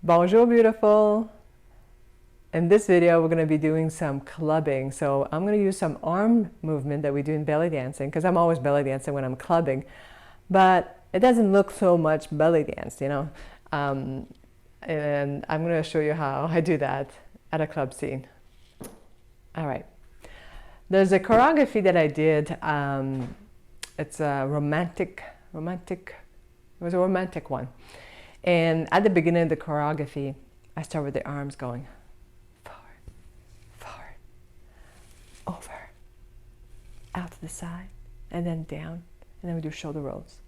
Bonjour Beautiful! In this video, we're going to be doing some clubbing. So I'm going to use some arm movement that we do in belly dancing, because I'm always belly dancing when I'm clubbing. But it doesn't look so much belly dance, you know. And I'm going to show you how I do that at a club scene. All right. There's a choreography that I did. It's a romantic, it was a romantic one. And at the beginning of the choreography, I start with the arms going forward, forward, over, out to the side, and then down, and then we do shoulder rolls.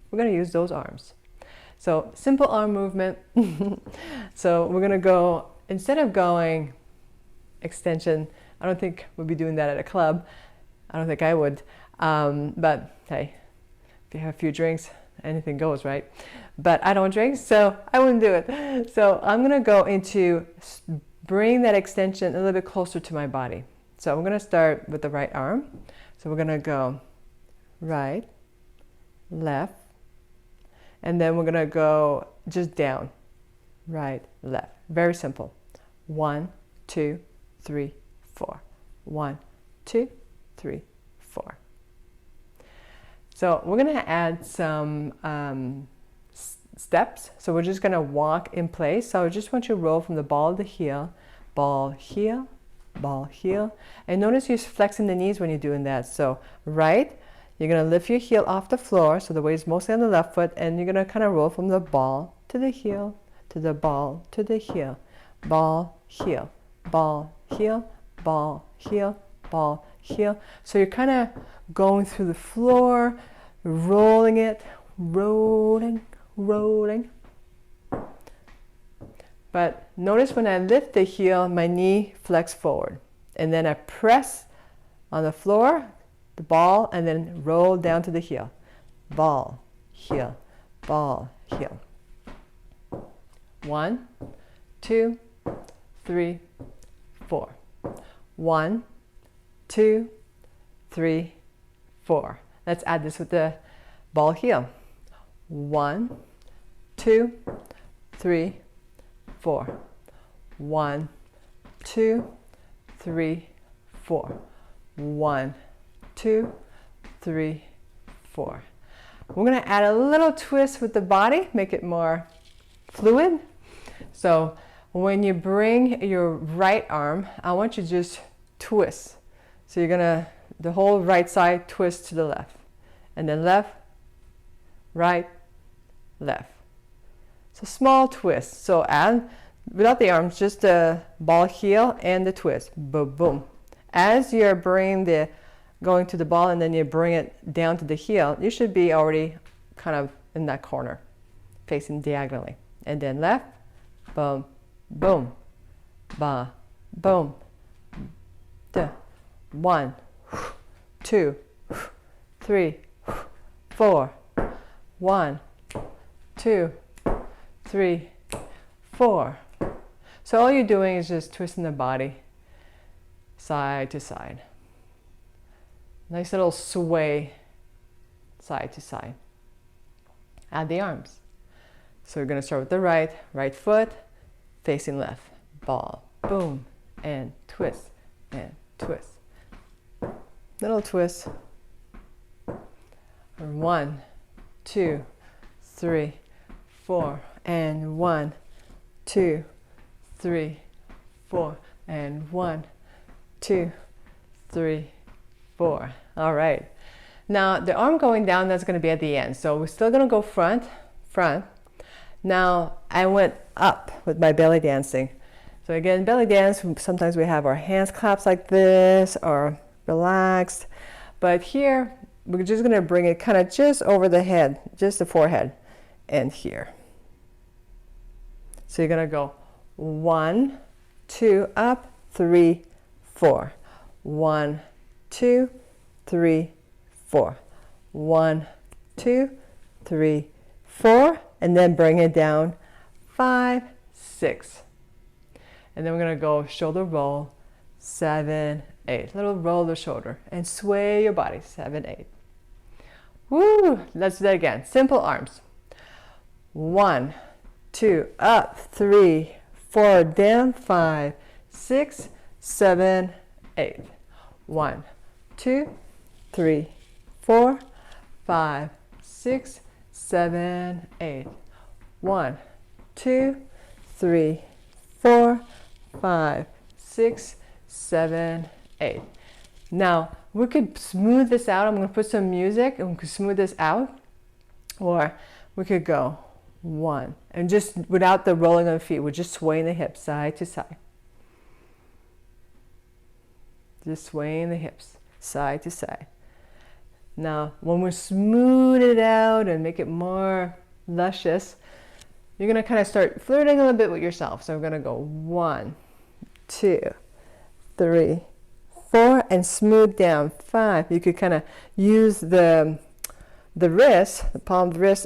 We're going to use those arms. So simple arm movement. So we're going to go, instead of going extension, I don't think we'll be doing that at a club. I don't think I would. But hey, if you have a few drinks, anything goes, right? But I don't drink, so I wouldn't do it. So I'm going to go into bring that extension a little bit closer to my body. So I'm going to start with the right arm. So we're going to go right, left, and then we're going to go just down, right, left. Very simple. 1, 2, 3, 4. 1, 2, 3, 4. So we're going to add some steps. So we're just going to walk in place. So I just want you to roll from the ball to the heel, ball, heel, ball, heel. And notice you're flexing the knees when you're doing that. So right, you're going to lift your heel off the floor. So the weight is mostly on the left foot. And you're going to kind of roll from the ball to the heel, to the ball, to the heel, ball, heel, ball, heel, ball, heel, ball, heel. So you're kind of going through the floor, rolling it, rolling, rolling. But notice when I lift the heel, my knee flex forward. And then I press on the floor, the ball, and then roll down to the heel. Ball, heel, ball, heel. 1, 2, 3, 4. 1, 2, 3, 4. Let's add this with the ball heel. 1, 2, 3, 4. 1, 2, 3, 4. 1, 2, 3, 4. We're going to add a little twist with the body, make it more fluid. So when you bring your right arm, I want you to just twist. So you're going to, the whole right side twist to the left. And then left, right, left. So small twist. So add, without the arms, just the ball heel and the twist. Boom, boom. As you're going to the ball and then you bring it down to the heel, you should be already kind of in that corner, facing diagonally. And then left, boom, boom, ba, boom, da. 1, 2, 3, 4. 1, 2, 3, 4. So all you're doing is just twisting the body side to side. Nice little sway side to side. Add the arms. So we're going to start with the right foot facing left. Ball, boom, and twist, and twist. Little twist. 1, 2, 3, 4, and 1, 2, 3, 4, and 1, 2, 3, 4. All right. Now the arm going down, that's going to be at the end. So we're still going to go front. Now I went up with my belly dancing. So again, belly dance, sometimes we have our hands claps like this or relaxed. But here, we're just going to bring it kind of just over the head, just the forehead, and here. So you're going to go 1, 2, up, 3, 4. 1, 2, 3, 4. 1, 2, 3, 4. And then bring it down 5, 6. And then we're going to go shoulder roll 7, 8. Little roll the shoulder and sway your body 7, 8. Woo! Let's do that again. Simple arms. 1, 2, up, 3, 4, down, 5, 6, 7, 8. 1, 2, 3, 4, 5, 6, 7, 8. 1, 2, 3, 4, 5, 6, 7, 8. Now, we could smooth this out. I'm going to put some music and we could smooth this out. Or we could go 1, and just without the rolling of the feet, we're just swaying the hips side to side. Just swaying the hips side to side. Now, when we smooth it out and make it more luscious, you're going to kind of start flirting a little bit with yourself. So we're going to go 1, 2, 3, 4, and smooth down 5. You could kind of use the wrist, the palm of the wrist,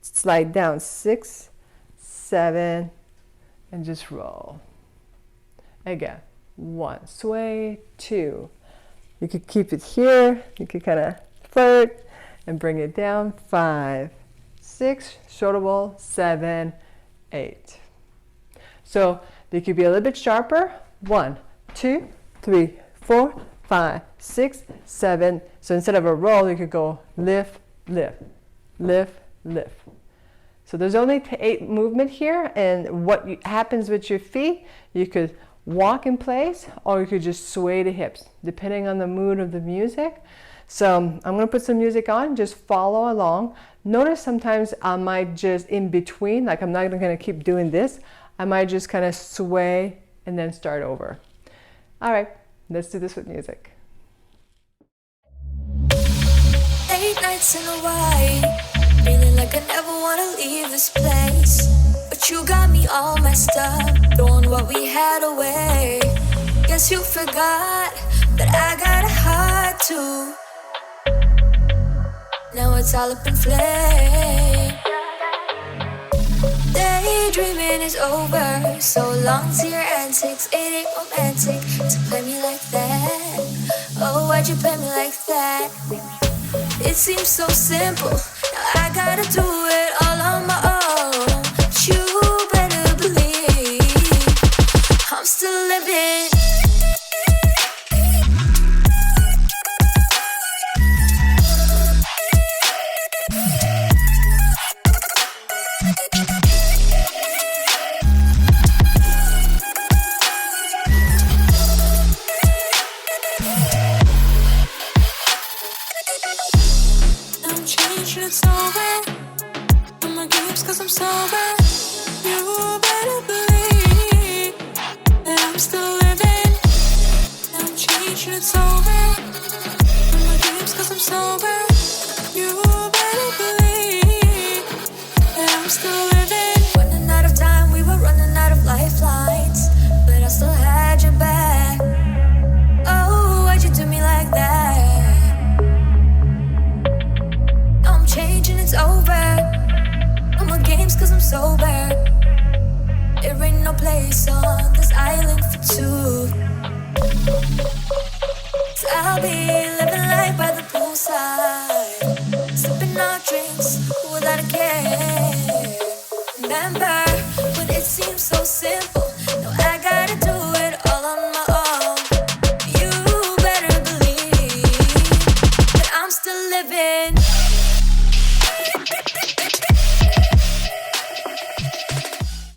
slide down 6, 7, and just roll. Again, 1, sway, 2. You could keep it here. You could kind of flirt and bring it down. 5, 6, shoulder roll, 7, 8. So they could be a little bit sharper. 1, 2, 3, 4, 5, 6, 7. So instead of a roll, you could go lift, lift, lift, lift. So there's only 8 movement here, and what happens with your feet, you could walk in place or you could just sway the hips depending on the mood of the music. So I'm going to put some music on, just follow along. Notice sometimes I might just in between, like I'm not going to keep doing this, I might just kind of sway and then start over. All right, let's do this with music. 8 nights in a while, feeling like I never wanna leave this place. But you got me all messed up, throwing what we had away. Guess you forgot that I got a heart too. Now it's all up in flames. Daydreaming is over, so long to your antics. It ain't romantic to play me like that. Oh, why'd you play me like that? It seems so simple, now I gotta do it all on my own. You better believe I'm still living. It's over. I'm my games 'cause I'm sober. You better believe that I'm still living. I'm changing, it's over. I'm my games 'cause I'm sober. You better believe that I'm still living. Running out of time, we were running out of lifelines, but I still had your back. Oh, why'd you do me like that? Changing, it's over. I'm on games 'cause I'm sober. There ain't no place on this island for two. So I'll be living life by the poolside, sipping on drinks without a care. Remember when it seemed so simple?